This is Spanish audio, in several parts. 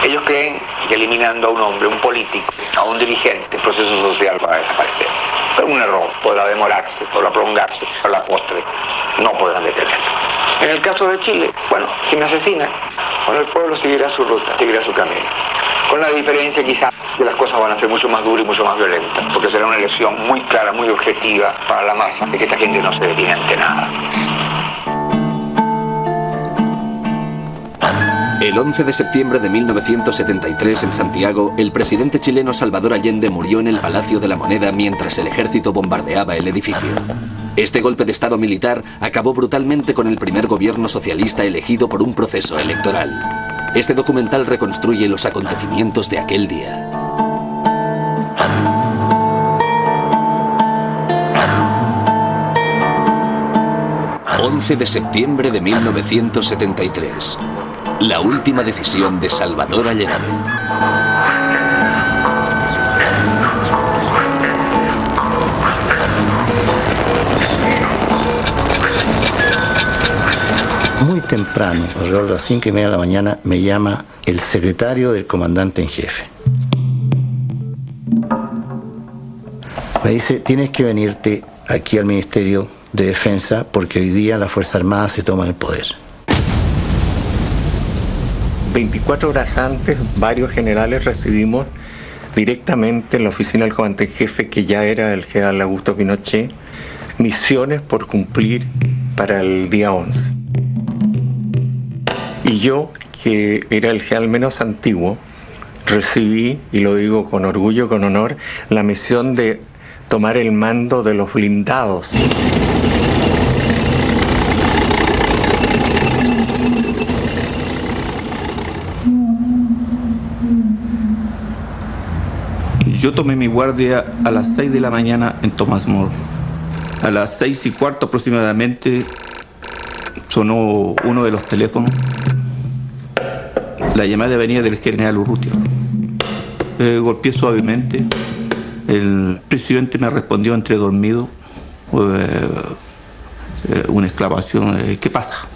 Ellos creen que eliminando a un hombre, un político, a un dirigente, el proceso social va a desaparecer. Pero un error, podrá demorarse, podrá prolongarse, a la postre no podrán detenerlo. En el caso de Chile, bueno, si me asesinan, bueno, el pueblo seguirá su ruta, seguirá su camino. Con la diferencia quizás que las cosas van a ser mucho más duras y mucho más violentas, porque será una elección muy clara, muy objetiva para la masa, de que esta gente no se detiene ante nada. El 11 de septiembre de 1973 en Santiago, el presidente chileno Salvador Allende murió en el Palacio de la Moneda mientras el ejército bombardeaba el edificio. Este golpe de estado militar acabó brutalmente con el primer gobierno socialista elegido por un proceso electoral. Este documental reconstruye los acontecimientos de aquel día. 11 de septiembre de 1973. La última decisión de Salvador Allende. Muy temprano, alrededor de las 5:30 de la mañana, me llama el secretario del comandante en jefe. Me dice, tienes que venirte aquí al Ministerio de Defensa porque hoy día las Fuerzas Armadas se toman el poder. 24 horas antes, varios generales recibimos directamente en la oficina del comandante en jefe, que ya era el general Augusto Pinochet, misiones por cumplir para el día 11. Y yo, que era el general menos antiguo, recibí, y lo digo con orgullo, con honor, la misión de tomar el mando de los blindados. Yo tomé mi guardia a las 6 de la mañana en Tomás Moro. A las 6:15 aproximadamente sonó uno de los teléfonos. La llamada venía del general Urrutia. Golpeé suavemente. El presidente me respondió entre dormido. Una exclamación, ¿qué pasa?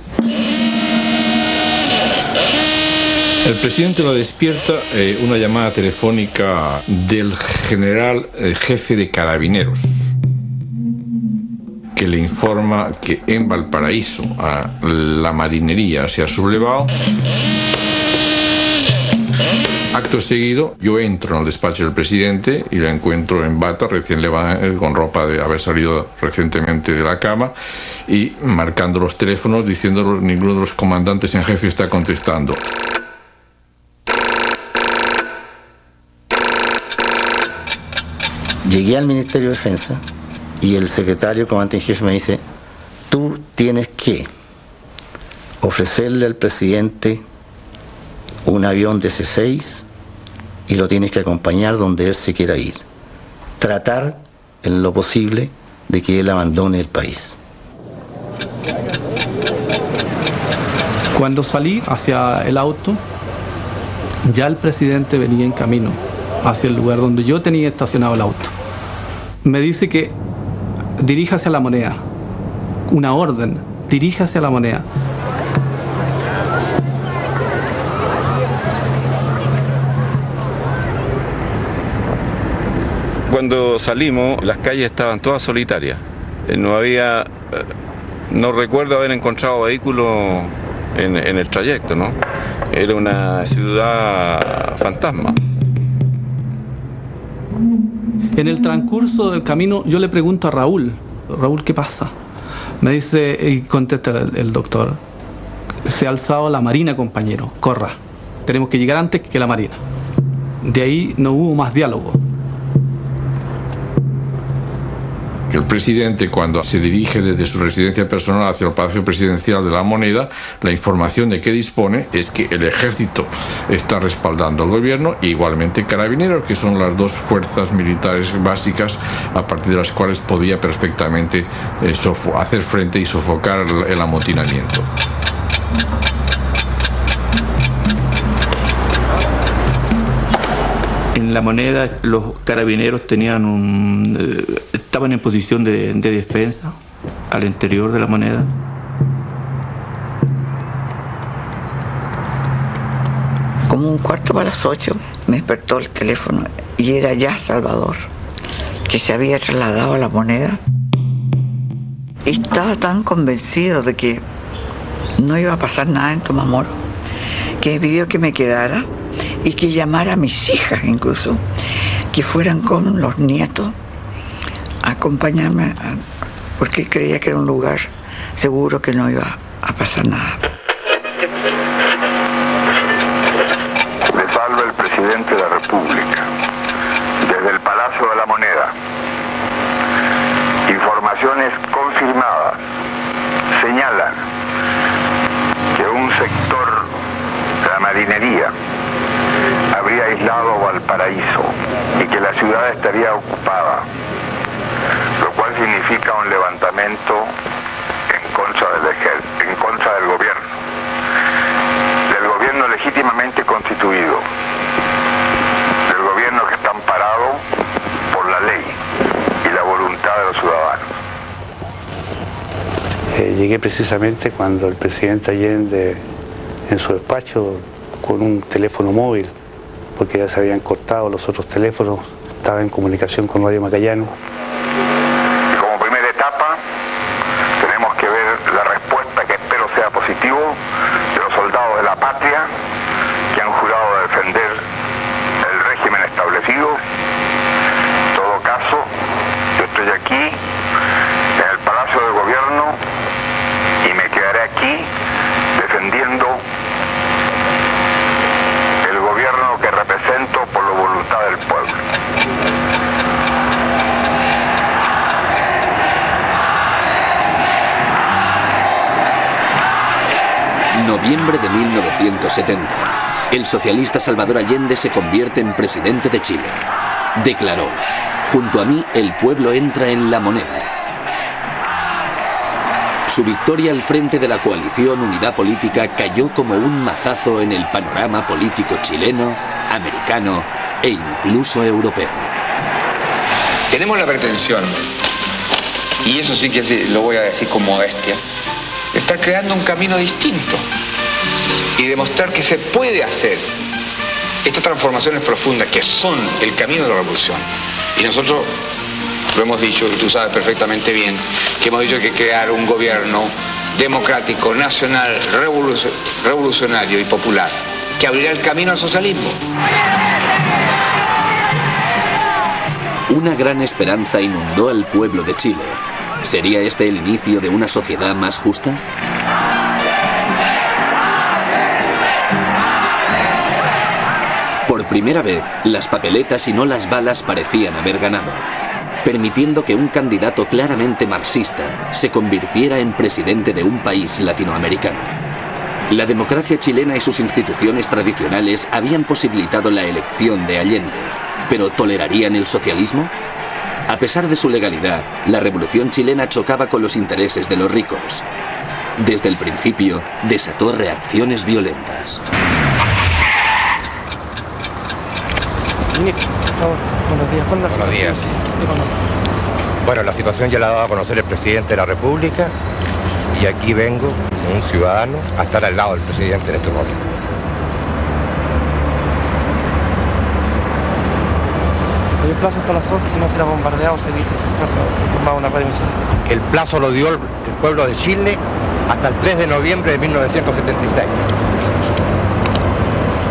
El presidente lo despierta una llamada telefónica del general jefe de Carabineros, que le informa que en Valparaíso la marinería se ha sublevado. Acto seguido, yo entro en el despacho del presidente y lo encuentro en bata, recién levantado, con ropa de haber salido recientemente de la cama, y marcando los teléfonos, diciendo ninguno de los comandantes en jefe está contestando. Llegué al Ministerio de Defensa y el secretario comandante en jefe me dice, tú tienes que ofrecerle al presidente un avión de C-6 y lo tienes que acompañar donde él se quiera ir. Tratar en lo posible de que él abandone el país. Cuando salí hacia el auto, ya el presidente venía en camino hacia el lugar donde yo tenía estacionado el auto. Me dice que dirija hacia la Moneda. Una orden, dirija hacia la Moneda. Cuando salimos, las calles estaban todas solitarias. No recuerdo haber encontrado vehículos en el trayecto, ¿no? Era una ciudad fantasma. En el transcurso del camino yo le pregunto a Raúl, ¿qué pasa? Me dice, y contesta el doctor, se ha alzado la Marina, compañero, corra. Tenemos que llegar antes que la Marina. De ahí no hubo más diálogo. El presidente, cuando se dirige desde su residencia personal hacia el Palacio Presidencial de la Moneda, la información de que dispone es que el ejército está respaldando al gobierno, e igualmente Carabineros, que son las dos fuerzas militares básicas a partir de las cuales podía perfectamente hacer frente y sofocar el amotinamiento. En la Moneda los carabineros estaban en posición de defensa al interior de la Moneda. como 7:45 me despertó el teléfono y era ya Salvador, que se había trasladado a La Moneda. Y estaba tan convencido de que no iba a pasar nada en Tomás Moro, que me pidió que me quedara y que llamara a mis hijas incluso, que fueran con los nietos a acompañarme, porque creía que era un lugar seguro, que no iba a pasar nada. Le salva el presidente de la República, desde el Palacio de la Moneda. Informaciones confirmadas señalan que un sector de la marinería habría aislado Valparaíso y que la ciudad estaría ocupada, lo cual significa un levantamiento en contra del gobierno legítimamente constituido, del gobierno que está amparado por la ley y la voluntad de los ciudadanos. Llegué precisamente cuando el presidente Allende, en su despacho, con un teléfono móvil, porque ya se habían cortado los otros teléfonos, estaba en comunicación con Radio Macayano. Como primera etapa, tenemos que ver la respuesta, que espero sea positivo, de los soldados de la patria que han jurado defender el régimen establecido. En todo caso, yo estoy aquí, en el Palacio de Gobierno, y me quedaré aquí defendiendo el gobierno que represento por la voluntad del pueblo. Noviembre de 1970. El socialista Salvador Allende se convierte en presidente de Chile. Declaró: junto a mí el pueblo entra en La Moneda. Su victoria al frente de la coalición Unidad Política cayó como un mazazo en el panorama político chileno, americano e incluso europeo. Tenemos la pretensión, y eso sí que lo voy a decir con modestia, de estar creando un camino distinto y demostrar que se puede hacer estas transformaciones profundas que son el camino de la revolución. Y nosotros lo hemos dicho, y tú sabes perfectamente bien, que hemos dicho que crear un gobierno democrático, nacional, revolucionario y popular, que abrirá el camino al socialismo. Una gran esperanza inundó al pueblo de Chile. ¿Sería este el inicio de una sociedad más justa? Por primera vez, las papeletas y no las balas parecían haber ganado, permitiendo que un candidato claramente marxista se convirtiera en presidente de un país latinoamericano. La democracia chilena y sus instituciones tradicionales habían posibilitado la elección de Allende, pero ¿tolerarían el socialismo? A pesar de su legalidad, la revolución chilena chocaba con los intereses de los ricos. Desde el principio, desató reacciones violentas. Buenos días. Buenos días. Bueno, la situación ya la ha dado a conocer el presidente de la República y aquí vengo, como un ciudadano, a estar al lado del presidente en este momento. El plazo hasta las 11, si no será bombardeado, se dice, informaba una radio. El plazo lo dio el pueblo de Chile hasta el 3 de noviembre de 1976.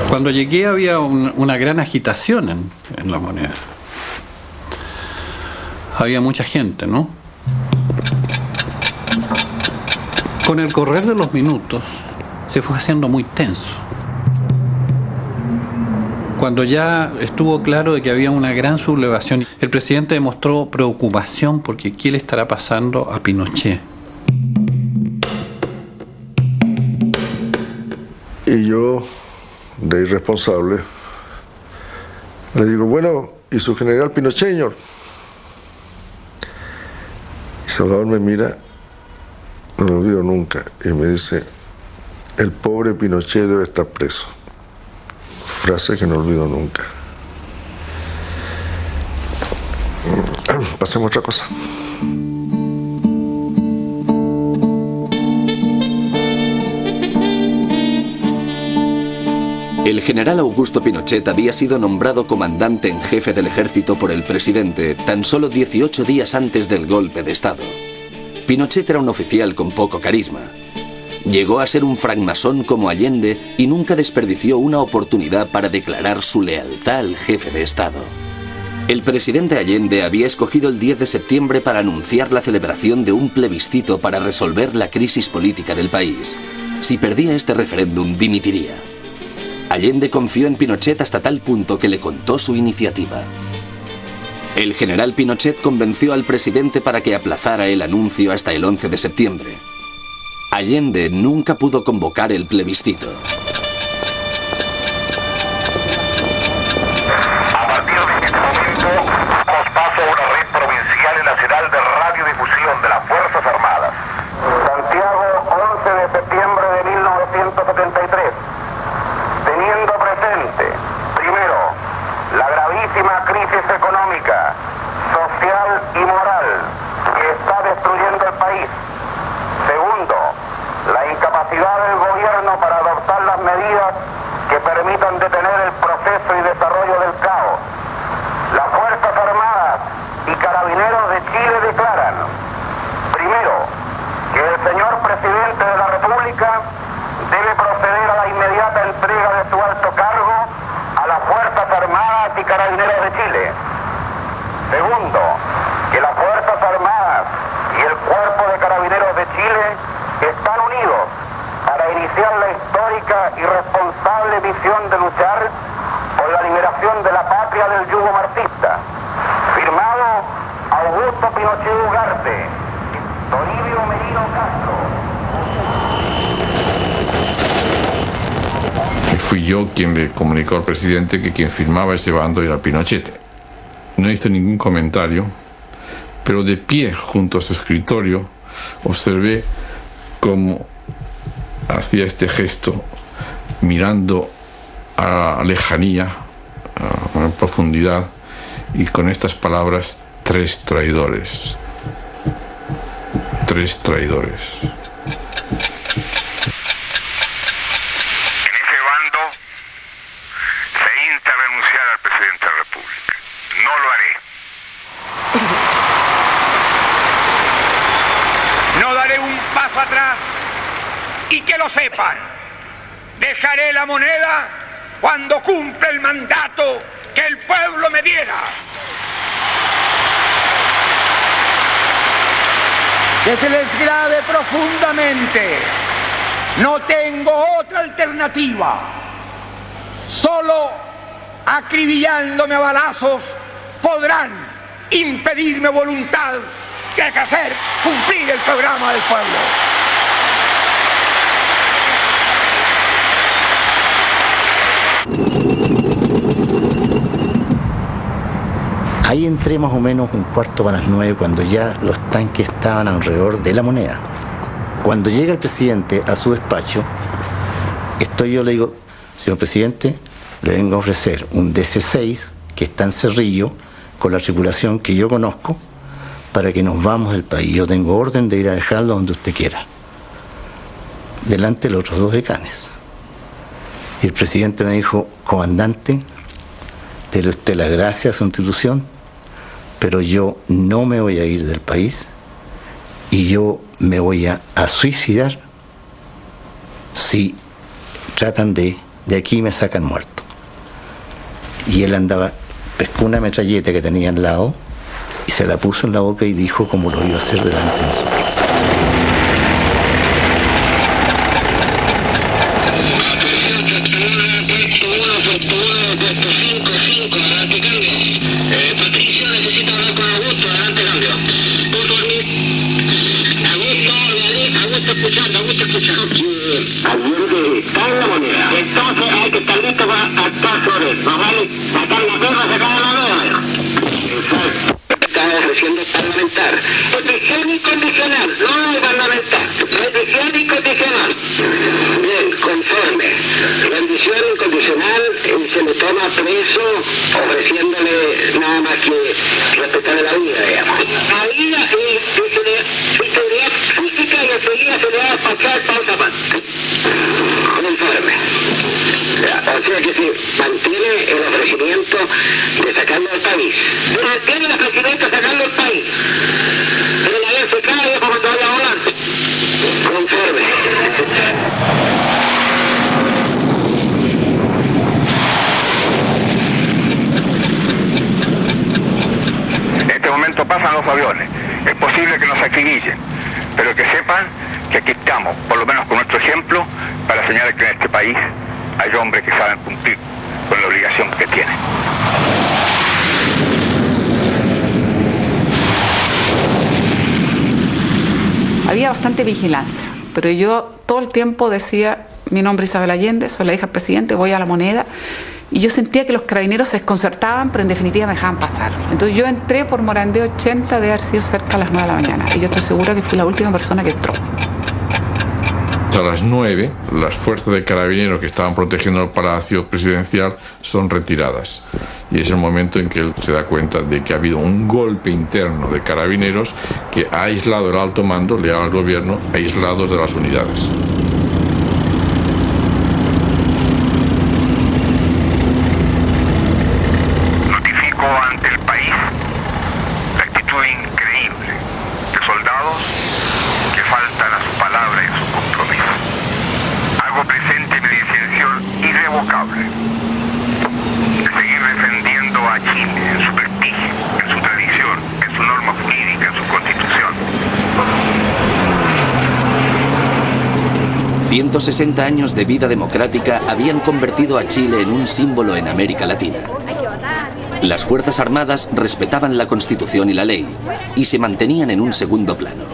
Cuando llegué había una gran agitación en La Moneda. Había mucha gente, ¿no? Con el correr de los minutos se fue haciendo muy tenso. Cuando ya estuvo claro de que había una gran sublevación, el presidente demostró preocupación porque ¿qué le estará pasando a Pinochet? Y yo, de irresponsable, le digo, bueno, ¿y su general Pinochet, señor? Y Salvador me mira, no lo olvido nunca, y me dice, el pobre Pinochet debe estar preso. Frase que no olvido nunca. Pasemos a otra cosa. El general Augusto Pinochet había sido nombrado comandante en jefe del ejército por el presidente tan solo 18 días antes del golpe de Estado. Pinochet era un oficial con poco carisma. Llegó a ser un francmasón como Allende y nunca desperdició una oportunidad para declarar su lealtad al jefe de Estado. El presidente Allende había escogido el 10 de septiembre para anunciar la celebración de un plebiscito para resolver la crisis política del país. Si perdía este referéndum, dimitiría. Allende confió en Pinochet hasta tal punto que le contó su iniciativa. El general Pinochet convenció al presidente para que aplazara el anuncio hasta el 11 de septiembre. Allende nunca pudo convocar el plebiscito. A partir de este momento, damos paso a una red provincial y nacional de radiodifusión de las Fuerzas Armadas. Santiago, 11 de septiembre de 1973. Teniendo presente, primero, la gravísima crisis económica, social y moral que está destruyendo el país. Segundo, la incapacidad del gobierno para adoptar las medidas que permitan detener el proceso y desarrollo del caos. Las Fuerzas Armadas y Carabineros de Chile declaran, primero, que el señor presidente de la República debe proceder a la inmediata entrega de su alto cargo a las Fuerzas Armadas y Carabineros de Chile. Segundo, que las Fuerzas Armadas y el Cuerpo de Carabineros de Chile están unidos para iniciar la histórica y responsable misión de luchar por la liberación de la patria del yugo marxista. Firmado Augusto Pinochet Ugarte, Toribio Merino Castro. Fui yo quien le comunicó al presidente que quien firmaba ese bando era Pinochet. No hizo ningún comentario, pero de pie junto a su escritorio observé cómo hacía este gesto mirando a la lejanía, a una profundidad, y con estas palabras: 3 traidores. 3 traidores. Atrás, y que lo sepan, dejaré la moneda cuando cumpla el mandato que el pueblo me diera. Que se les grave profundamente, no tengo otra alternativa. Solo acribillándome a balazos podrán impedirme voluntad de hacer cumplir el programa del pueblo. Ahí entré más o menos 8:45 cuando ya los tanques estaban alrededor de la Moneda. Cuando llega el presidente a su despacho, yo le digo: señor presidente, le vengo a ofrecer un DC-6 que está en Cerrillo con la tripulación que yo conozco para que nos vamos del país. Yo tengo orden de ir a dejarlo donde usted quiera, delante de los otros 2 decanes. Y el presidente me dijo: comandante, dele usted la gracia a su institución, pero yo no me voy a ir del país y yo me voy a suicidar si tratan de aquí me sacan muerto. Y él pescó una metralleta que tenía al lado y se la puso en la boca y dijo cómo lo iba a hacer delante de nosotros. Patricio necesita hablar con Augusto, adelante cambio. Augusto escuchando. Allende está en la Moneda. Entonces hay que estar listo para actuar sobre él. No vale sacar la perra, sacar la moneda. Exacto. Está ofreciendo parlamentar. Petición incondicional, no hay parlamentar. Petición incondicional. Bien, conforme. Rendición incondicional, se le toma preso ofreciéndole nada más que respetarle la vida, digamos. La vida y integridad física y enseguida se le va a despachar pausa más. Conforme. O sea que se mantiene el ofrecimiento de sacarlo del país. Se mantiene el ofrecimiento de sacarlo del país. Pero la vez se cae como cuando vaya a volar. Conforme. En este momento pasan los aviones. Es posible que nos acribillen, pero que sepan que aquí estamos, por lo menos con nuestro ejemplo, para señalar que en este país hay hombres que saben cumplir con la obligación que tienen. Había bastante vigilancia, pero yo todo el tiempo decía, mi nombre es Isabel Allende, soy la hija del presidente, voy a La Moneda, y yo sentía que los carabineros se desconcertaban, pero en definitiva me dejaban pasar. Entonces yo entré por Morandé 80, de haber sido cerca a las 9 de la mañana, y yo estoy segura que fui la última persona que entró. A las 9, las fuerzas de carabineros que estaban protegiendo el Palacio Presidencial son retiradas. Y es el momento en que él se da cuenta de que ha habido un golpe interno de carabineros que ha aislado el alto mando, leal al gobierno, aislados de las unidades. Notifico ante el país la actitud increíble de soldados que faltan a su palabra y a su compromiso. Hago presente mi decisión irrevocable de seguir defendiendo a Chile en su prestigio, en su tradición, en su norma jurídica, en su constitución. 160 años de vida democrática habían convertido a Chile en un símbolo en América Latina. Las Fuerzas Armadas respetaban la Constitución y la ley y se mantenían en un segundo plano.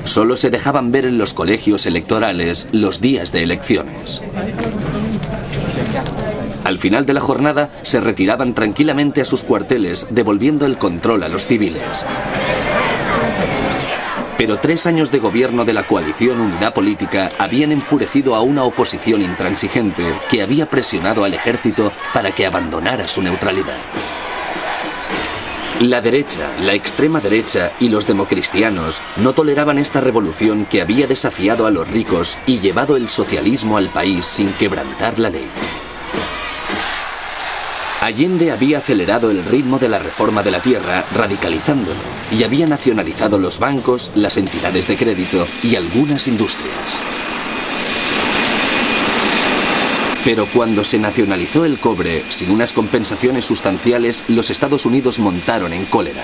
Solo se dejaban ver en los colegios electorales los días de elecciones. Al final de la jornada se retiraban tranquilamente a sus cuarteles, devolviendo el control a los civiles. Pero 3 años de gobierno de la coalición Unidad Política habían enfurecido a una oposición intransigente que había presionado al ejército para que abandonara su neutralidad. La derecha, la extrema derecha y los democristianos no toleraban esta revolución que había desafiado a los ricos y llevado el socialismo al país sin quebrantar la ley. Allende había acelerado el ritmo de la reforma de la tierra, radicalizándolo, y había nacionalizado los bancos, las entidades de crédito y algunas industrias. Pero cuando se nacionalizó el cobre, sin unas compensaciones sustanciales, los Estados Unidos montaron en cólera.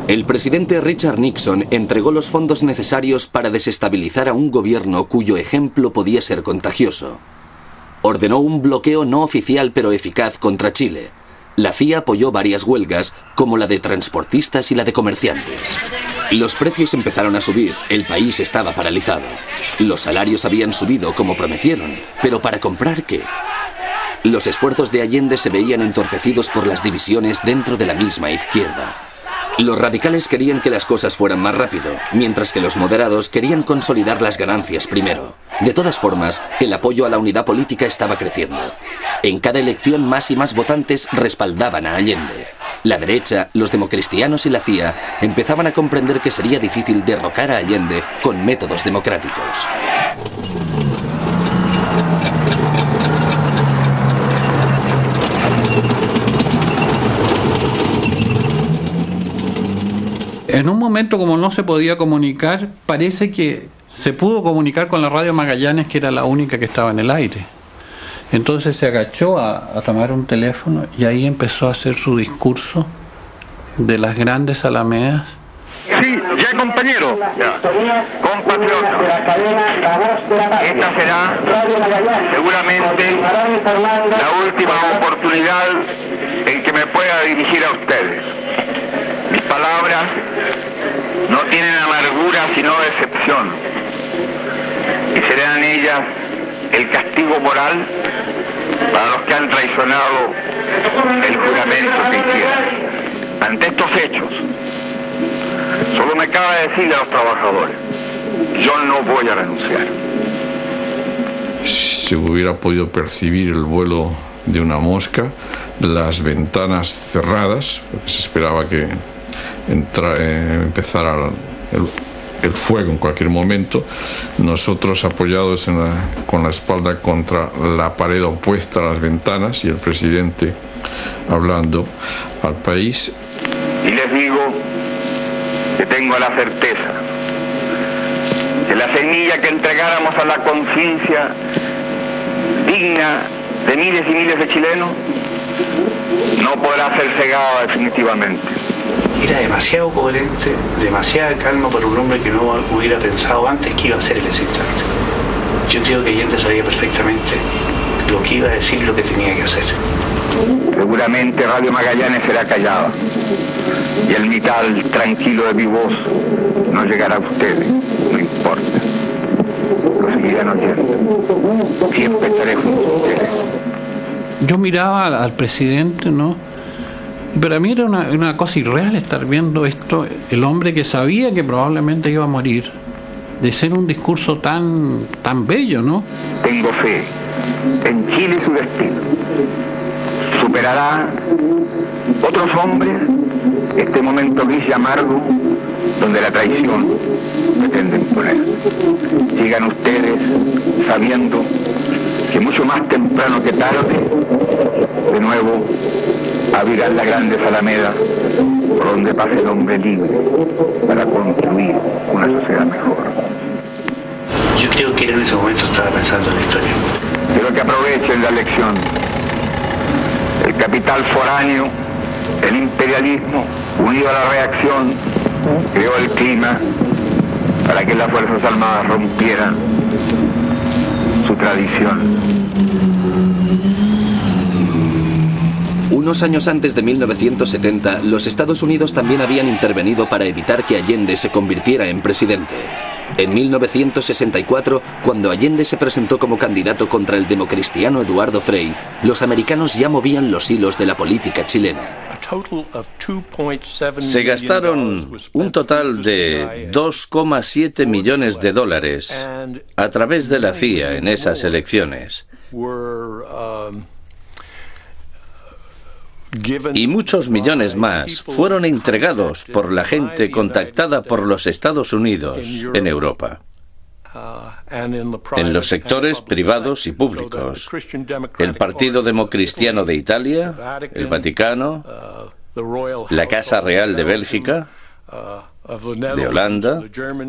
El presidente Richard Nixon entregó los fondos necesarios para desestabilizar a un gobierno cuyo ejemplo podía ser contagioso. Ordenó un bloqueo no oficial pero eficaz contra Chile. La CIA apoyó varias huelgas, como la de transportistas y la de comerciantes. Los precios empezaron a subir, el país estaba paralizado. Los salarios habían subido como prometieron, pero ¿para comprar qué? Los esfuerzos de Allende se veían entorpecidos por las divisiones dentro de la misma izquierda. Los radicales querían que las cosas fueran más rápido, mientras que los moderados querían consolidar las ganancias primero. De todas formas, el apoyo a la unidad política estaba creciendo. En cada elección más y más votantes respaldaban a Allende. La derecha, los democristianos y la CIA empezaban a comprender que sería difícil derrocar a Allende con métodos democráticos. En un momento, como no se podía comunicar, parece que se pudo comunicar con la radio Magallanes, que era la única que estaba en el aire. Entonces se agachó a tomar un teléfono y ahí empezó a hacer su discurso de las grandes alamedas. Sí, ya compañero, compatriota, esta será seguramente la última oportunidad en que me pueda dirigir a ustedes. Mis palabras no tienen amargura sino decepción, y serán ellas el castigo moral para los que han traicionado el juramento que hicieron. Ante estos hechos, solo me cabe decirle a los trabajadores, yo no voy a renunciar. Se hubiera podido percibir el vuelo de una mosca, las ventanas cerradas, porque se esperaba que empezara el fuego en cualquier momento. Nosotros apoyados con la espalda contra la pared opuesta a las ventanas y el presidente hablando al país. Y les digo que tengo la certeza que la semilla que entregáramos a la conciencia digna de miles y miles de chilenos no podrá ser cegada definitivamente. Era demasiado coherente, demasiada calma para un hombre que no hubiera pensado antes que iba a ser en ese instante. Yo creo que Allende sabía perfectamente lo que iba a decir y lo que tenía que hacer. Seguramente Radio Magallanes será callada y el metal tranquilo de mi voz no llegará a ustedes, no importa. Lo seguirán oyendo. Siempre estaré junto a ustedes. Yo miraba al presidente, ¿no? Pero a mí era una cosa irreal estar viendo esto, el hombre que sabía que probablemente iba a morir, de ser un discurso tan bello, ¿no? Tengo fe en Chile y su destino. Superará otros hombres este momento gris y amargo donde la traición pretende imponer. Sigan ustedes sabiendo que mucho más temprano que tarde, de nuevo, abrirán las grandes alamedas por donde pase el hombre libre para construir una sociedad mejor. Yo creo que él en ese momento estaba pensando en la historia. Quiero que aprovechen la lección. El capital foráneo, el imperialismo, unido a la reacción, creó el clima para que las Fuerzas Armadas rompieran su tradición. Unos años antes de 1970, los Estados Unidos también habían intervenido para evitar que Allende se convirtiera en presidente. En 1964, cuando Allende se presentó como candidato contra el democristiano Eduardo Frei, los americanos ya movían los hilos de la política chilena. Se gastaron un total de $2,7 millones a través de la CIA en esas elecciones. Y muchos millones más fueron entregados por la gente contactada por los Estados Unidos en Europa, en los sectores privados y públicos, el Partido Democristiano de Italia, el Vaticano, la Casa Real de Bélgica, de Holanda,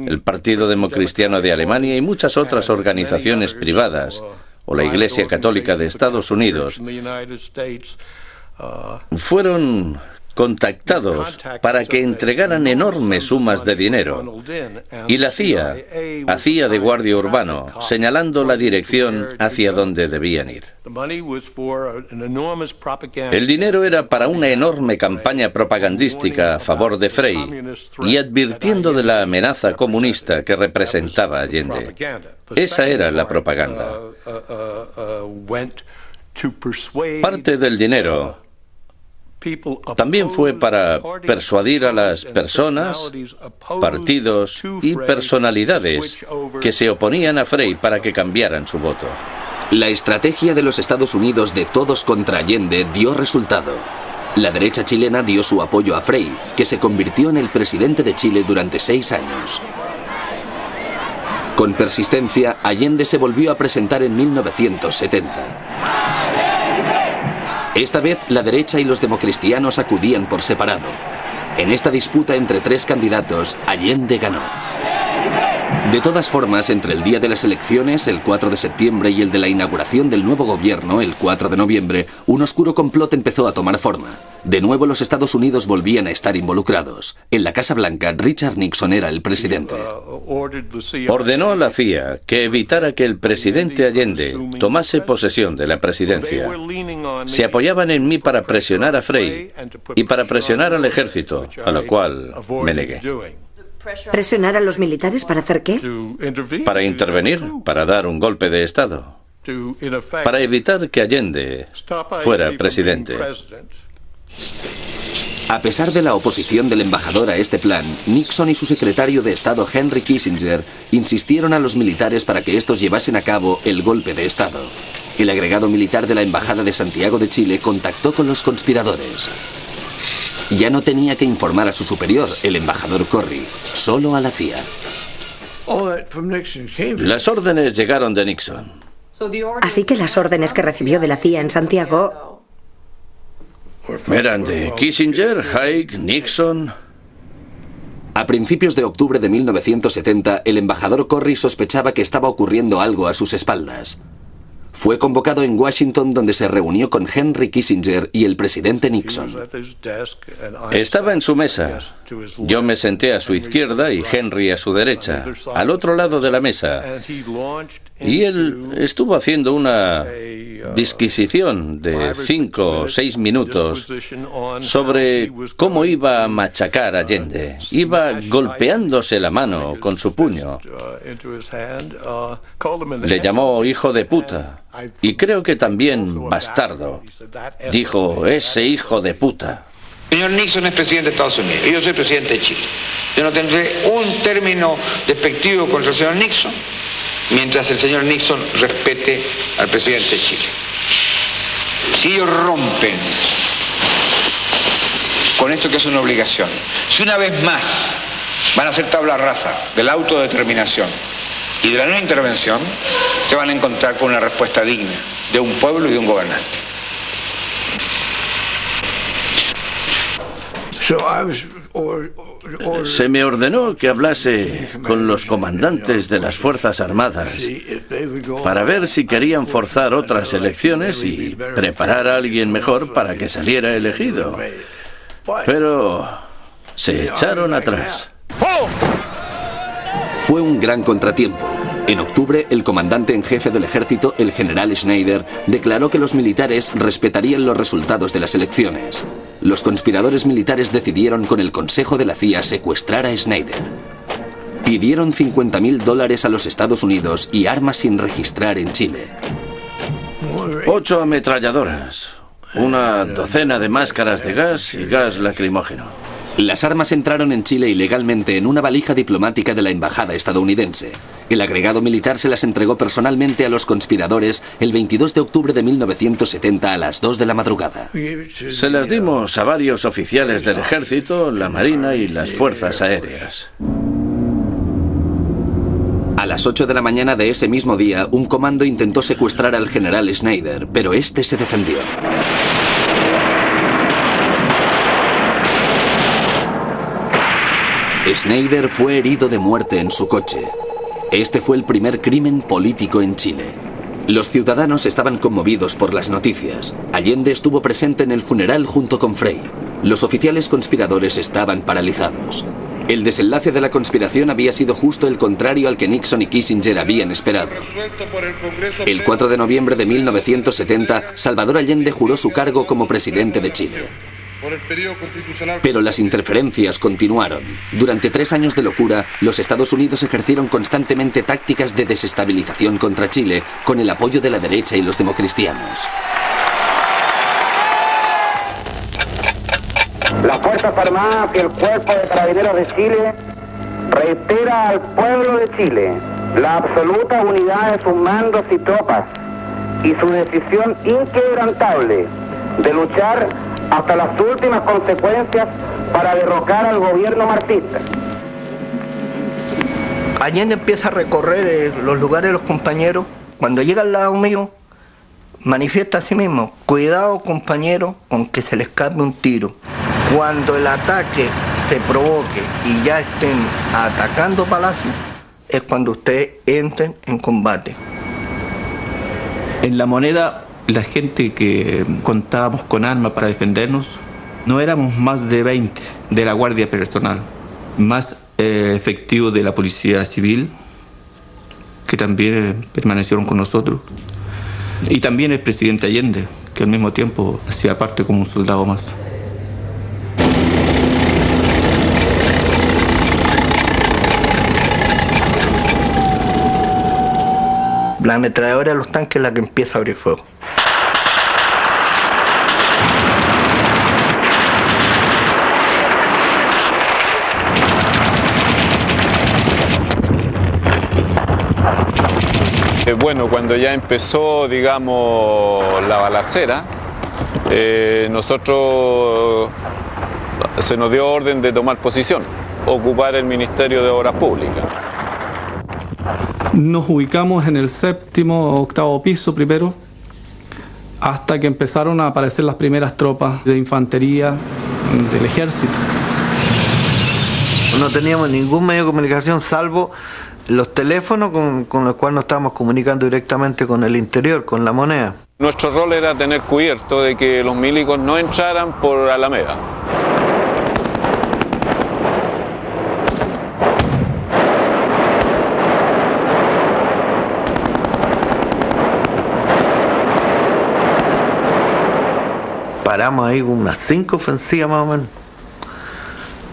el Partido Democristiano de Alemania y muchas otras organizaciones privadas, o la Iglesia Católica de Estados Unidos, fueron contactados para que entregaran enormes sumas de dinero, y la CIA hacía de guardia urbano, señalando la dirección hacia donde debían ir. El dinero era para una enorme campaña propagandística a favor de Frei y advirtiendo de la amenaza comunista que representaba Allende. Esa era la propaganda. Parte del dinero también fue para persuadir a las personas, partidos y personalidades que se oponían a Frei para que cambiaran su voto. La estrategia de los Estados Unidos de todos contra Allende dio resultado. La derecha chilena dio su apoyo a Frei, que se convirtió en el presidente de Chile durante 6 años. Con persistencia, Allende se volvió a presentar en 1970. Esta vez, la derecha y los democristianos acudían por separado. En esta disputa entre 3 candidatos, Allende ganó. De todas formas, entre el día de las elecciones, el 4 de septiembre, y el de la inauguración del nuevo gobierno, el 4 de noviembre, un oscuro complot empezó a tomar forma. De nuevo, los Estados Unidos volvían a estar involucrados. En la Casa Blanca, Richard Nixon era el presidente. Ordenó a la CIA que evitara que el presidente Allende tomase posesión de la presidencia. Se apoyaban en mí para presionar a Frei y para presionar al ejército, a lo cual me negué. ¿Presionar a los militares para hacer qué? Para intervenir, para dar un golpe de Estado, para evitar que Allende fuera presidente. A pesar de la oposición del embajador a este plan, Nixon y su secretario de Estado Henry Kissinger insistieron a los militares para que estos llevasen a cabo el golpe de Estado. El agregado militar de la Embajada de Santiago de Chile contactó con los conspiradores. Ya no tenía que informar a su superior, el embajador Corry, solo a la CIA. Las órdenes llegaron de Nixon. Así que las órdenes que recibió de la CIA en Santiago Eran de Kissinger, Haig, Nixon. A principios de octubre de 1970, el embajador Corry sospechaba que estaba ocurriendo algo a sus espaldas. Fue convocado en Washington, donde se reunió con Henry Kissinger y el presidente Nixon. Estaba en su mesa. Yo me senté a su izquierda y Henry a su derecha, al otro lado de la mesa. Y él estuvo haciendo una disquisición de 5 o 6 minutos sobre cómo iba a machacar a Allende. Iba golpeándose la mano con su puño. Le llamó hijo de puta. Y creo que también bastardo. Dijo, ese hijo de puta. El señor Nixon es presidente de Estados Unidos y yo soy presidente de Chile. Yo no tendré un término despectivo contra el señor Nixon mientras el señor Nixon respete al presidente de Chile. Si ellos rompen con esto que es una obligación, si una vez más van a hacer tabla rasa de la autodeterminación y de la no intervención, se van a encontrar con una respuesta digna de un pueblo y de un gobernante. Se me ordenó que hablase con los comandantes de las Fuerzas Armadas para ver si querían forzar otras elecciones y preparar a alguien mejor para que saliera elegido. Pero se echaron atrás. Fue un gran contratiempo. En octubre, el comandante en jefe del ejército, el general Schneider, declaró que los militares respetarían los resultados de las elecciones. Los conspiradores militares decidieron con el consejo de la CIA secuestrar a Schneider. Pidieron $50.000 a los Estados Unidos y armas sin registrar en Chile. 8 ametralladoras, una docena de máscaras de gas y gas lacrimógeno. Las armas entraron en Chile ilegalmente en una valija diplomática de la embajada estadounidense. El agregado militar se las entregó personalmente a los conspiradores el 22 de octubre de 1970 a las 2 de la madrugada. Se las dimos a varios oficiales del ejército, la marina y las fuerzas aéreas. A las 8 de la mañana de ese mismo día, un comando intentó secuestrar al general Schneider, pero este se defendió. Schneider fue herido de muerte en su coche. Este fue el primer crimen político en Chile. Los ciudadanos estaban conmovidos por las noticias. Allende estuvo presente en el funeral junto con Frey. Los oficiales conspiradores estaban paralizados. El desenlace de la conspiración había sido justo el contrario al que Nixon y Kissinger habían esperado. El 4 de noviembre de 1970, Salvador Allende juró su cargo como presidente de Chile. Pero las interferencias continuaron. Durante 3 años de locura, los Estados Unidos ejercieron constantemente tácticas de desestabilización contra Chile, con el apoyo de la derecha y los democristianos. Las Fuerzas Armadas y el Cuerpo de Carabineros de Chile reitera al pueblo de Chile la absoluta unidad de sus mandos y tropas y su decisión inquebrantable de luchar hasta las últimas consecuencias para derrocar al gobierno marxista. Allende empieza a recorrer los lugares de los compañeros. Cuando llega al lado mío, manifiesta a sí mismo: cuidado, compañero, con que se le escape un tiro. Cuando el ataque se provoque y ya estén atacando Palacio, es cuando ustedes entren en combate. En La Moneda, la gente que contábamos con armas para defendernos, no éramos más de 20 de la Guardia Personal, más efectivos de la Policía Civil, que también permanecieron con nosotros, y también el presidente Allende, que al mismo tiempo hacía parte como un soldado más. La ametralladora de los tanques es la que empieza a abrir fuego. Bueno, cuando ya empezó, digamos, la balacera, nosotros se nos dio orden de tomar posición, ocupar el Ministerio de Obras Públicas. Nos ubicamos en el 7º o 8º piso primero, hasta que empezaron a aparecer las primeras tropas de infantería del ejército. No teníamos ningún medio de comunicación salvo los teléfonos con los cuales nos estábamos comunicando directamente con el interior, con La Moneda. Nuestro rol era tener cubierto de que los milicos no entraran por Alameda. Paramos ahí con unas 5 ofensivas más o menos.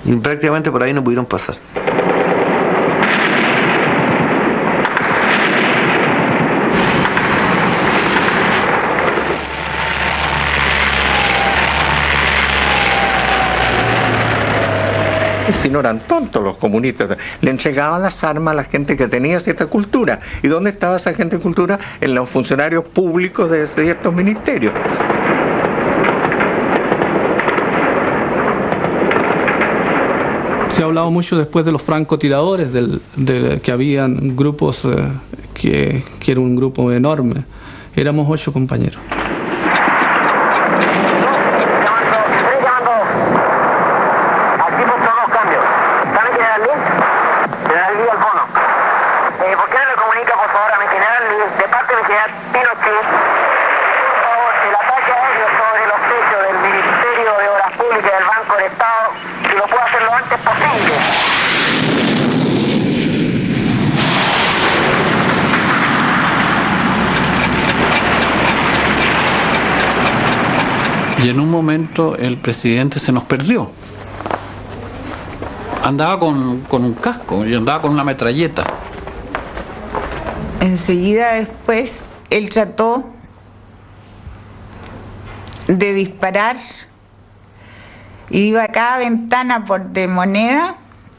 Y prácticamente por ahí no pudieron pasar. Si no eran tontos los comunistas, le entregaban las armas a la gente que tenía cierta cultura. ¿Y dónde estaba esa gente de cultura? En los funcionarios públicos de ciertos ministerios. Se ha hablado mucho después de los francotiradores, que habían grupos, que era un grupo enorme. Éramos 8 compañeros. Y en un momento el presidente se nos perdió. Andaba con un casco y andaba con una metralleta. Enseguida después él trató de disparar. Iba a cada ventana de Moneda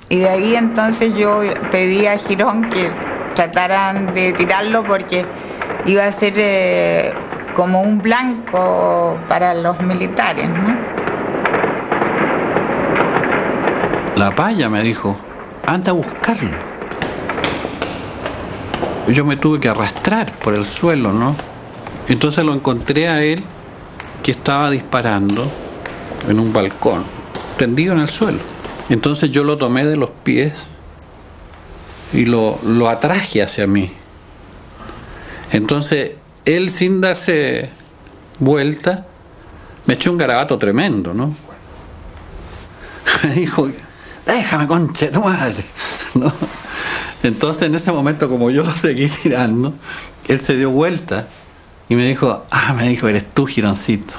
y de ahí entonces yo pedí a Girón que trataran de tirarlo porque iba a ser como un blanco para los militares, ¿no? La Paya me dijo, anda a buscarlo. Yo me tuve que arrastrar por el suelo, ¿no? Entonces lo encontré a él que estaba disparando en un balcón, tendido en el suelo. Entonces yo lo tomé de los pies y lo atraje hacia mí. Entonces él, sin darse vuelta, me echó un garabato tremendo, ¿no? Me dijo, déjame, concha de tu madre, ¿no? Entonces en ese momento, como yo lo seguí tirando, él se dio vuelta y me dijo, eres tú, Gironcito.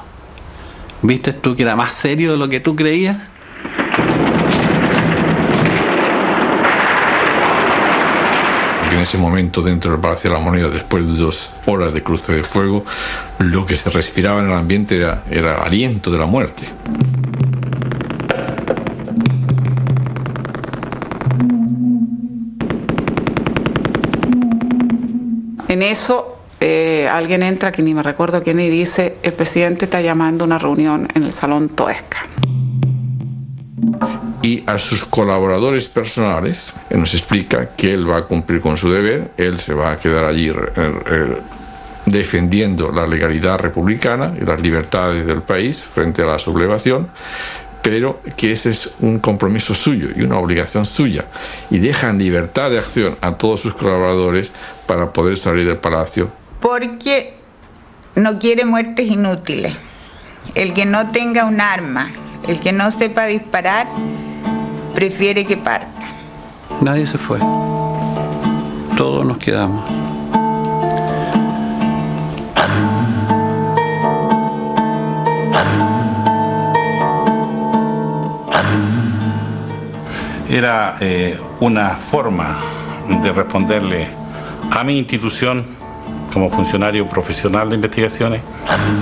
¿Viste tú que era más serio de lo que tú creías? En ese momento, dentro del Palacio de la Moneda, después de 2 horas de cruce de fuego, lo que se respiraba en el ambiente era aliento de la muerte. En eso alguien entra, que ni me recuerdo quién, y dice, el presidente está llamando a una reunión en el Salón Toesca. Y a sus colaboradores personales nos explica que él va a cumplir con su deber, él se va a quedar allí defendiendo la legalidad republicana y las libertades del país frente a la sublevación, pero que ese es un compromiso suyo y una obligación suya, y dejan libertad de acción a todos sus colaboradores para poder salir del palacio. Porque no quiere muertes inútiles. El que no tenga un arma, el que no sepa disparar, prefiere que parta. Nadie se fue. Todos nos quedamos. Era una forma de responderle a mi institución como funcionario profesional de investigaciones,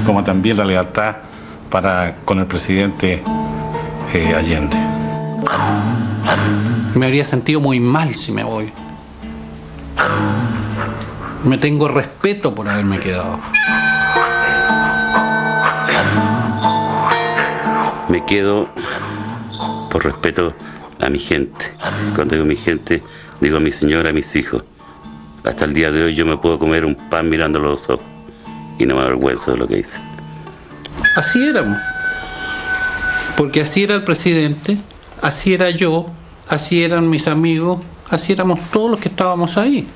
como también la lealtad con el presidente Allende. Me habría sentido muy mal si me voy. Me tengo respeto por haberme quedado. Me quedo por respeto a mi gente. Cuando digo mi gente, digo a mi señora, a mis hijos. Hasta el día de hoy yo me puedo comer un pan mirándolo a los ojos y no me avergüenzo de lo que hice. Así éramos. Porque así era el presidente, así era yo, así eran mis amigos, así éramos todos los que estábamos ahí.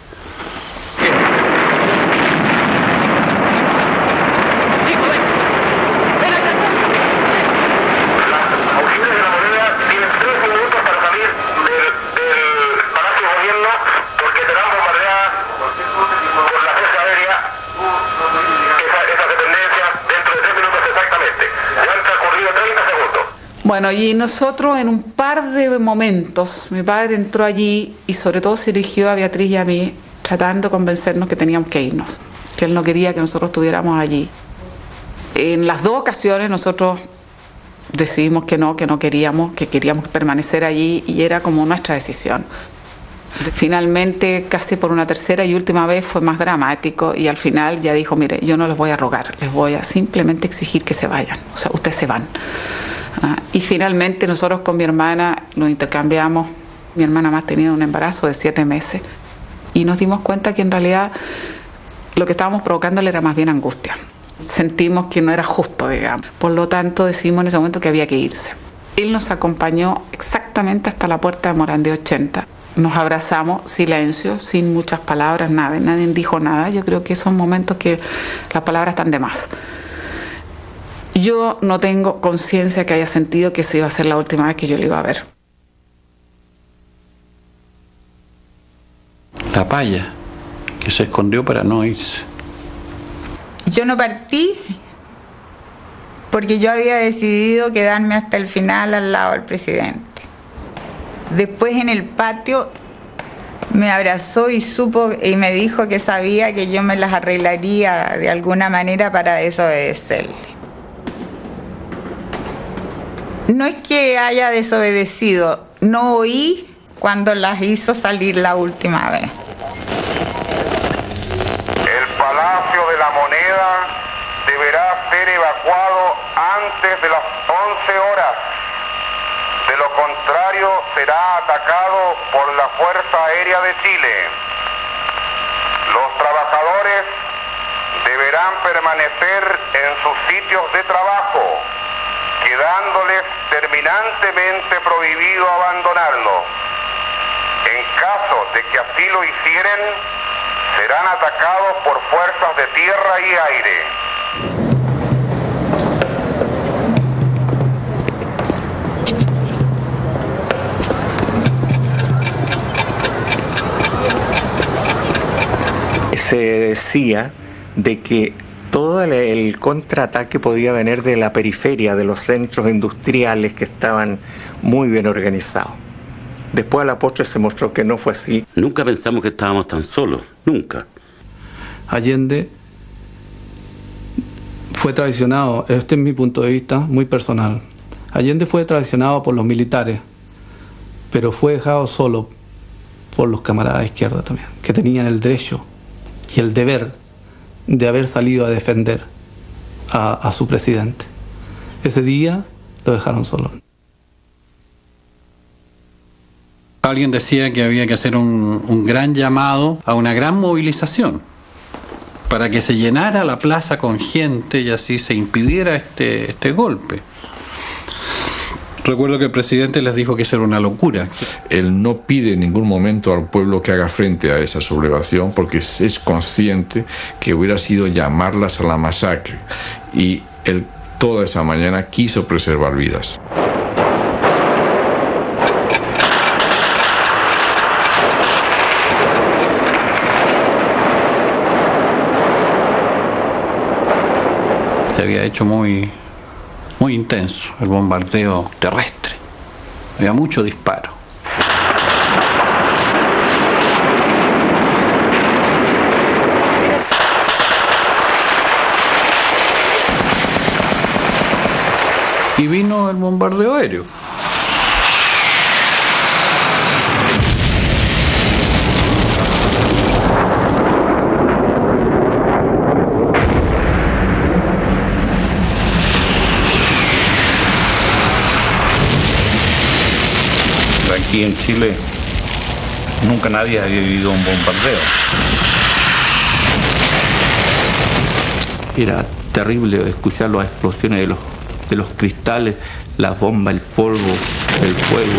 Bueno, y nosotros en un par de momentos, mi padre entró allí y sobre todo se dirigió a Beatriz y a mí tratando de convencernos que teníamos que irnos, que él no quería que nosotros estuviéramos allí. En las dos ocasiones nosotros decidimos que no queríamos, que queríamos permanecer allí y era como nuestra decisión. Finalmente, casi por una tercera y última vez fue más dramático y al final ya dijo, mire, yo no les voy a rogar, les voy a simplemente exigir que se vayan, o sea, ustedes se van. Y finalmente nosotros con mi hermana nos intercambiamos. Mi hermana más tenía un embarazo de 7 meses y nos dimos cuenta que en realidad lo que estábamos provocándole era más bien angustia. Sentimos que no era justo, digamos. Por lo tanto decidimos en ese momento que había que irse. Él nos acompañó exactamente hasta la puerta de Morandé 80. Nos abrazamos, silencio, sin muchas palabras, nadie dijo nada. Yo creo que son momentos que las palabras están de más. Yo no tengo conciencia que haya sentido que esa iba a ser la última vez que yo le iba a ver. La paya, que se escondió para no irse. Yo no partí porque yo había decidido quedarme hasta el final al lado del presidente. Después en el patio me abrazó y me dijo que sabía que yo me las arreglaría de alguna manera para desobedecerle. No es que haya desobedecido, no oí cuando las hizo salir la última vez. El Palacio de la Moneda deberá ser evacuado antes de las 11 horas. De lo contrario, será atacado por la Fuerza Aérea de Chile. Los trabajadores deberán permanecer en sus sitios de trabajo, quedándoles terminantemente prohibido abandonarlo. En caso de que así lo hicieren, serán atacados por fuerzas de tierra y aire. Se decía de que todo el contraataque podía venir de la periferia, de los centros industriales que estaban muy bien organizados. Después a la postre se mostró que no fue así. Nunca pensamos que estábamos tan solos, nunca. Allende fue traicionado, este es mi punto de vista muy personal. Allende fue traicionado por los militares, pero fue dejado solo por los camaradas de izquierda también, que tenían el derecho y el deber de haber salido a defender a su presidente. Ese día lo dejaron solo. Alguien decía que había que hacer un gran llamado a una gran movilización para que se llenara la plaza con gente y así se impidiera este golpe. Recuerdo que el presidente les dijo que eso era una locura. Él no pide en ningún momento al pueblo que haga frente a esa sublevación porque es consciente que hubiera sido llamarlas a la masacre y él toda esa mañana quiso preservar vidas. Se había hecho muy intenso el bombardeo terrestre. Había mucho disparo. Y vino el bombardeo aéreo. aquí en Chile nunca nadie había vivido un bombardeo. Era terrible escuchar las explosiones de los cristales, las bombas, el polvo, el fuego.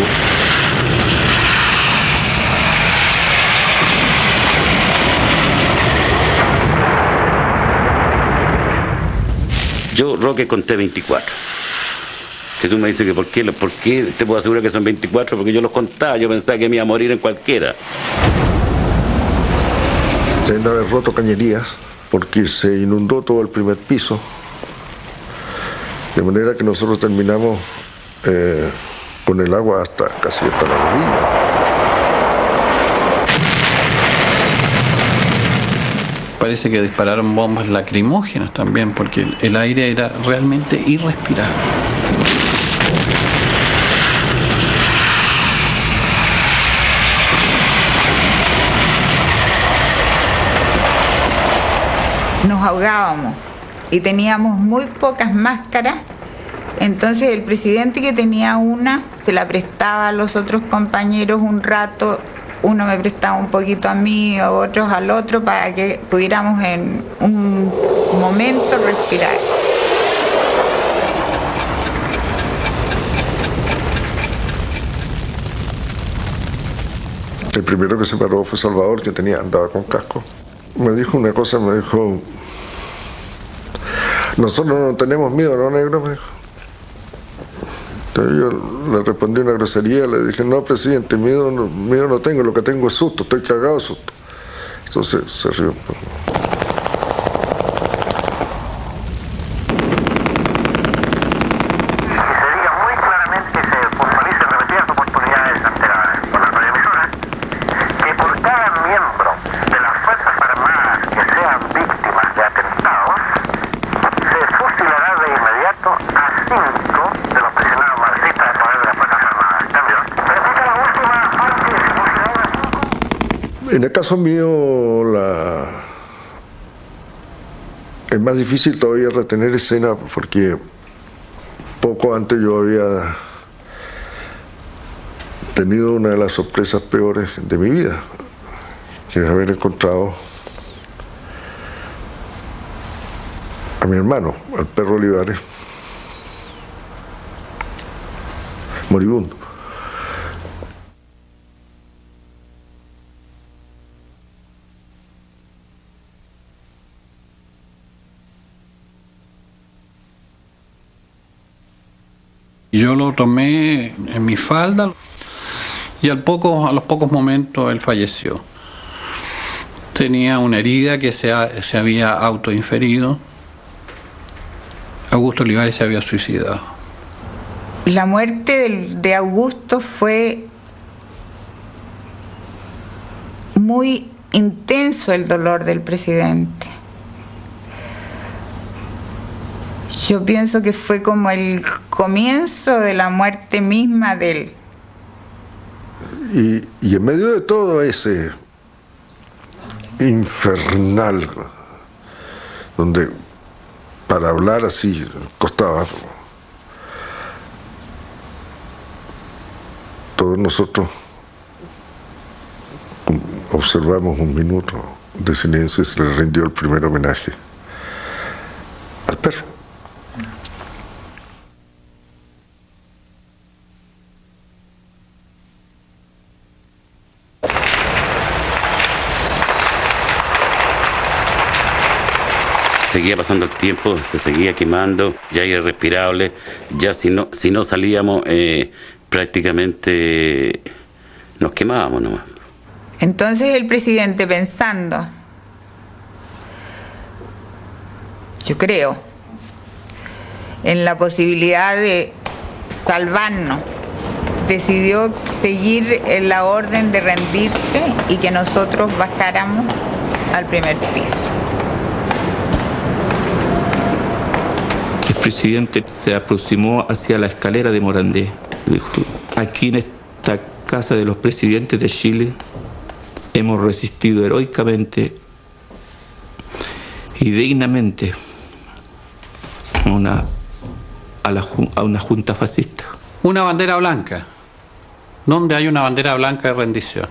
Yo, Roque, conté 24. Que tú me dices que ¿por qué te puedo asegurar que son 24? Porque yo los contaba, yo pensaba que me iba a morir en cualquiera. Deben haber roto cañerías porque se inundó todo el primer piso. De manera que nosotros terminamos con el agua casi hasta la rodilla. Parece que dispararon bombas lacrimógenas también, porque el aire era realmente irrespirable. Nos ahogábamos y teníamos muy pocas máscaras. Entonces el presidente, que tenía una, se la prestaba a los otros compañeros un rato. Uno me prestaba un poquito a mí, otros al otro, para que pudiéramos en un momento respirar. El primero que se paró fue Salvador, que andaba con casco. Me dijo una cosa, me dijo: nosotros no tenemos miedo, ¿no, negro? Me dijo. Entonces yo le respondí una grosería, le dije: no, presidente, miedo no tengo, lo que tengo es susto, estoy cagado de susto. Entonces se rió un poco. En el caso mío, es más difícil todavía retener escena, porque poco antes yo había tenido una de las sorpresas peores de mi vida, que es haber encontrado a mi hermano, al perro Olivares, moribundo. Yo lo tomé en mi falda y a los pocos momentos él falleció. Tenía una herida que se había autoinferido. Augusto Olivares se había suicidado. La muerte de Augusto fue muy intenso, el dolor del presidente. Yo pienso que fue como el comienzo de la muerte misma de él. Y en medio de todo ese infernal, donde para hablar así costaba, todos nosotros observamos un minuto de silencio y se le rindió el primer homenaje al perro. Seguía pasando el tiempo, se seguía quemando, ya era irrespirable, ya si no salíamos prácticamente nos quemábamos nomás. Entonces el presidente, pensando, yo creo, en la posibilidad de salvarnos, decidió seguir en la orden de rendirse y que nosotros bajáramos al primer piso. El presidente se aproximó hacia la escalera de Morandé. Dijo: aquí en esta casa de los presidentes de Chile hemos resistido heroicamente y dignamente a una junta fascista. Una bandera blanca donde hay una bandera blanca de rendición.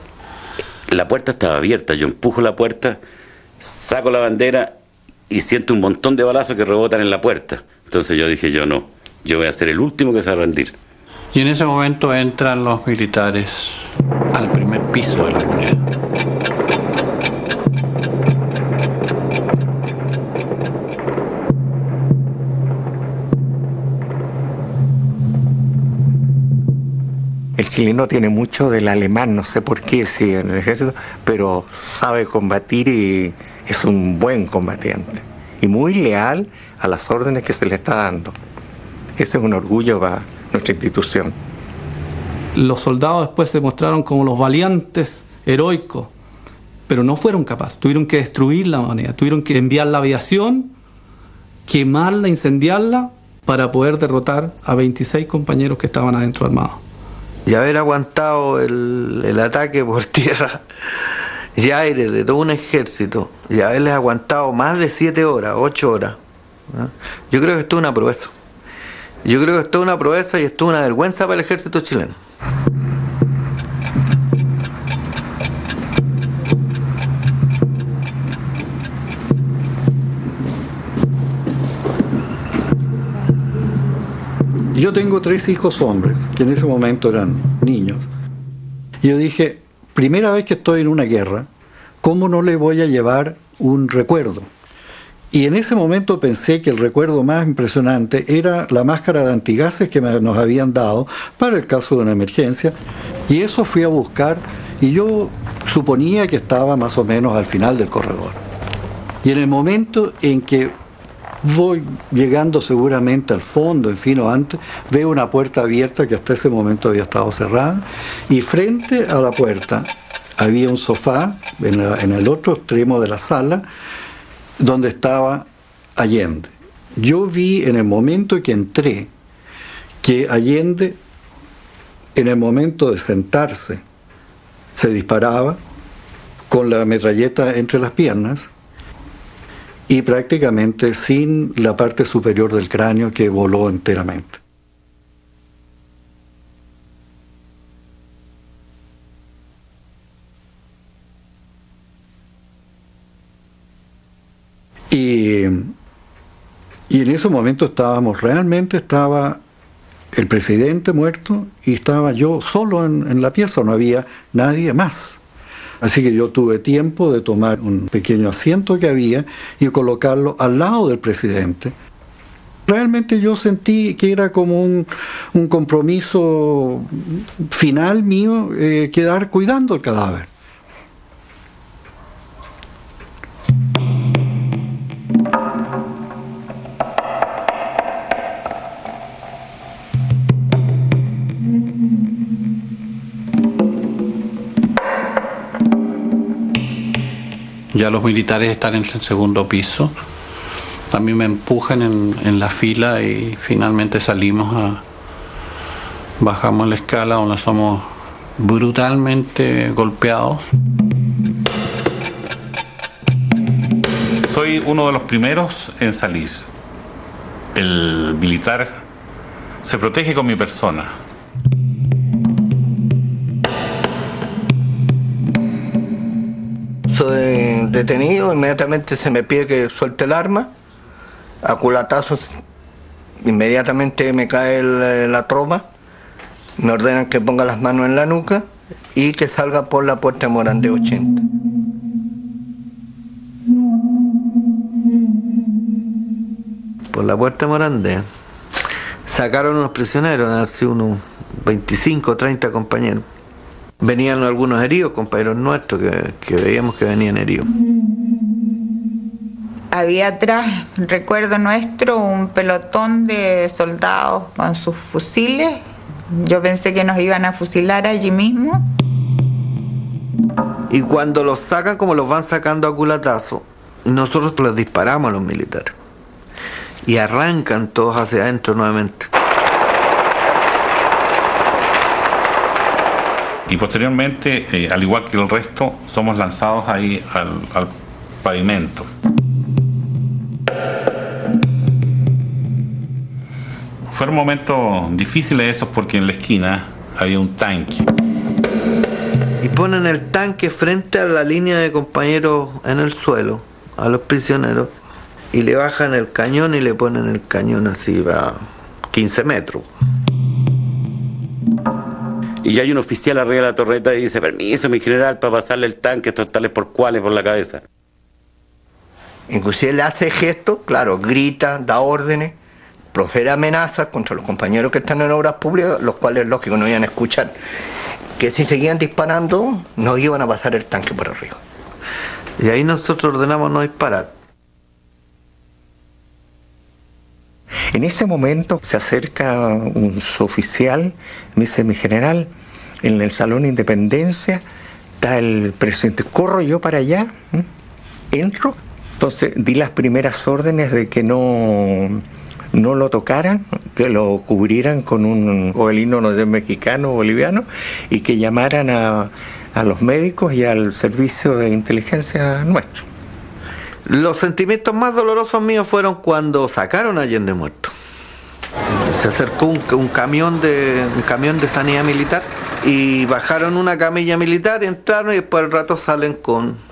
La puerta estaba abierta, yo empujo la puerta, saco la bandera y siento un montón de balazos que rebotan en la puerta. Entonces yo dije, yo voy a ser el último que se va a rendir. Y en ese momento entran los militares al primer piso de la Moneda. El chileno tiene mucho del alemán, no sé por qué, sí, en el ejército, pero sabe combatir y es un buen combatiente. Y muy leal a las órdenes que se le está dando. Ese es un orgullo para nuestra institución. Los soldados después se mostraron como los valientes, heroicos, pero no fueron capaces. Tuvieron que destruir la Moneda, tuvieron que enviar la aviación, quemarla, incendiarla, para poder derrotar a 26 compañeros que estaban adentro armados. Y haber aguantado el ataque por tierra y aire de todo un ejército, y haberles aguantado más de 7 horas, 8 horas, ¿no? Yo creo que esto es una proeza. Yo creo que esto es una proeza y esto es una vergüenza para el ejército chileno. Yo tengo 3 hijos hombres, que en ese momento eran niños. Y yo dije, primera vez que estoy en una guerra, ¿cómo no le voy a llevar un recuerdo? Y en ese momento pensé que el recuerdo más impresionante era la máscara de antigases que nos habían dado para el caso de una emergencia. Y eso fui a buscar y yo suponía que estaba más o menos al final del corredor. Y en el momento en que voy llegando seguramente al fondo, en fin, o antes, veo una puerta abierta que hasta ese momento había estado cerrada, y frente a la puerta había un sofá en el otro extremo de la sala donde estaba Allende. Yo vi en el momento en que entré que Allende, en el momento de sentarse, se disparaba con la metralleta entre las piernas y prácticamente sin la parte superior del cráneo, que voló enteramente. Y en ese momento estaba el presidente muerto y estaba yo solo en la pieza, no había nadie más. Así que yo tuve tiempo de tomar un pequeño asiento que había y colocarlo al lado del presidente. Realmente yo sentí que era como un compromiso final mío, quedar cuidando el cadáver. Ya los militares están en el segundo piso. A mí me empujan en la fila y finalmente bajamos la escala donde somos brutalmente golpeados. Soy uno de los primeros en salir. El militar se protege con mi persona. Soy detenido, inmediatamente se me pide que suelte el arma, a culatazos inmediatamente me cae la troma, me ordenan que ponga las manos en la nuca y que salga por la puerta de Morandé 80. Por la puerta de Morandé sacaron unos prisioneros, de haber sido unos 25 o 30 compañeros. Venían algunos heridos, compañeros nuestros, que veíamos que venían heridos. Había atrás, recuerdo nuestro, un pelotón de soldados con sus fusiles. Yo pensé que nos iban a fusilar allí mismo. Y cuando los sacan, como los van sacando a culatazo, nosotros les disparamos a los militares. Y arrancan todos hacia adentro nuevamente. Y posteriormente, al igual que el resto, somos lanzados ahí al pavimento. Fueron momentos difíciles esos porque en la esquina había un tanque. y ponen el tanque frente a la línea de compañeros en el suelo, a los prisioneros, y le bajan el cañón y le ponen el cañón así a 15 metros. Y ya hay un oficial arriba de la torreta y dice: permiso, mi general, para pasarle el tanque, estos tales por cuales por la cabeza. Inclusive le hace gestos, claro, grita, da órdenes, profere amenazas contra los compañeros que están en obras públicas, los cuales, lógico, no iban a escuchar. Que si seguían disparando, nos iban a pasar el tanque por arriba. Y ahí nosotros ordenamos no disparar. En ese momento se acerca un suboficial, me dice: mi general, en el Salón de Independencia está el presidente. Corro yo para allá, entro. Entonces di las primeras órdenes de que no lo tocaran, que lo cubrieran con o el himno, no sé, mexicano o boliviano, y que llamaran a los médicos y al servicio de inteligencia nuestro. Los sentimientos más dolorosos míos fueron cuando sacaron a Allende muerto. Se acercó un camión de sanidad militar y bajaron una camilla militar, entraron y después al rato salen con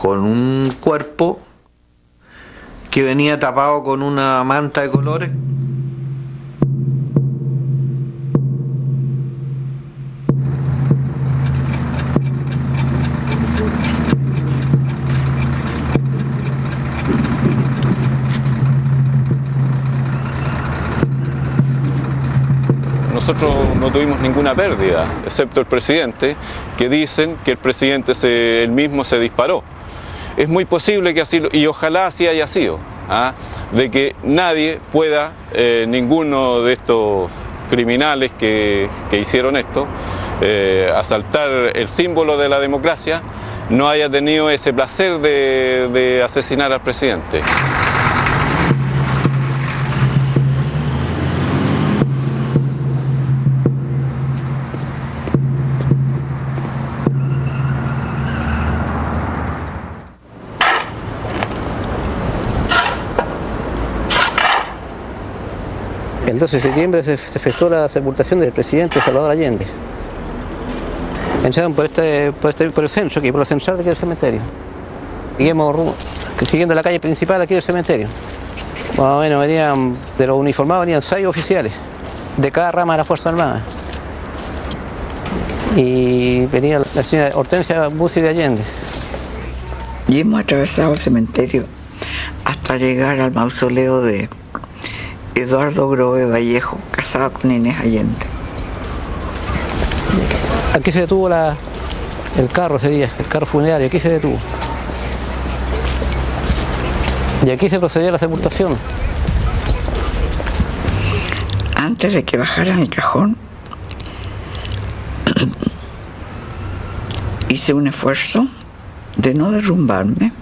un cuerpo que venía tapado con una manta de colores. Nosotros no tuvimos ninguna pérdida, excepto el presidente, que dicen que el presidente él mismo se disparó. Es muy posible que así, y ojalá así haya sido, de que nadie pueda, ninguno de estos criminales que hicieron esto, asaltar el símbolo de la democracia, no haya tenido ese placer de asesinar al presidente. El 12 de septiembre se efectuó la sepultación del presidente Salvador Allende. Entraron por el centro, aquí, por la central de aquí del cementerio. Seguimos siguiendo la calle principal aquí del cementerio. Más o menos venían, de los uniformados venían 6 oficiales de cada rama de la Fuerza Armada. Y venía la señora Hortensia Bussi de Allende. Y hemos atravesado el cementerio hasta llegar al mausoleo de Eduardo Grove Vallejo, casado con Inés Allende. Aquí se detuvo el carro ese día, el carro funerario, aquí se detuvo. Y aquí se procedió a la sepultación. Antes de que bajaran el cajón, hice un esfuerzo de no derrumbarme.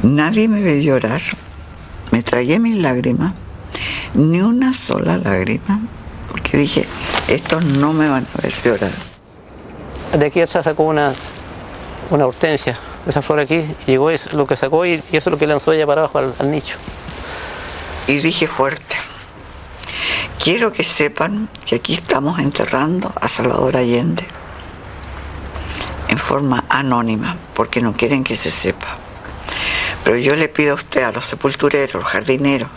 Nadie me vio llorar. Me tragué mis lágrimas. Ni una sola lágrima, porque dije, estos no me van a ver llorar. De aquí atrás sacó una hortensia, esa flor aquí, llegó lo que sacó y eso es lo que lanzó ella para abajo al nicho. Y dije fuerte, quiero que sepan que aquí estamos enterrando a Salvador Allende en forma anónima, porque no quieren que se sepa. Pero yo le pido a usted, a los sepultureros, los jardineros,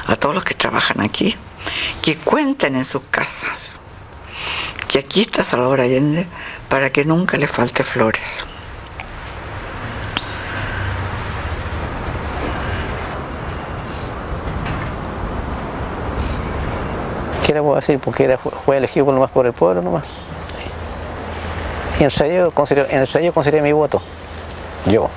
a todos los que trabajan aquí, que cuenten en sus casas que aquí está Salvador Allende para que nunca le falte flores. ¿Qué le puedo decir? Porque fue elegido nomás por el pueblo nomás. Y en el sello consideré mi voto, yo.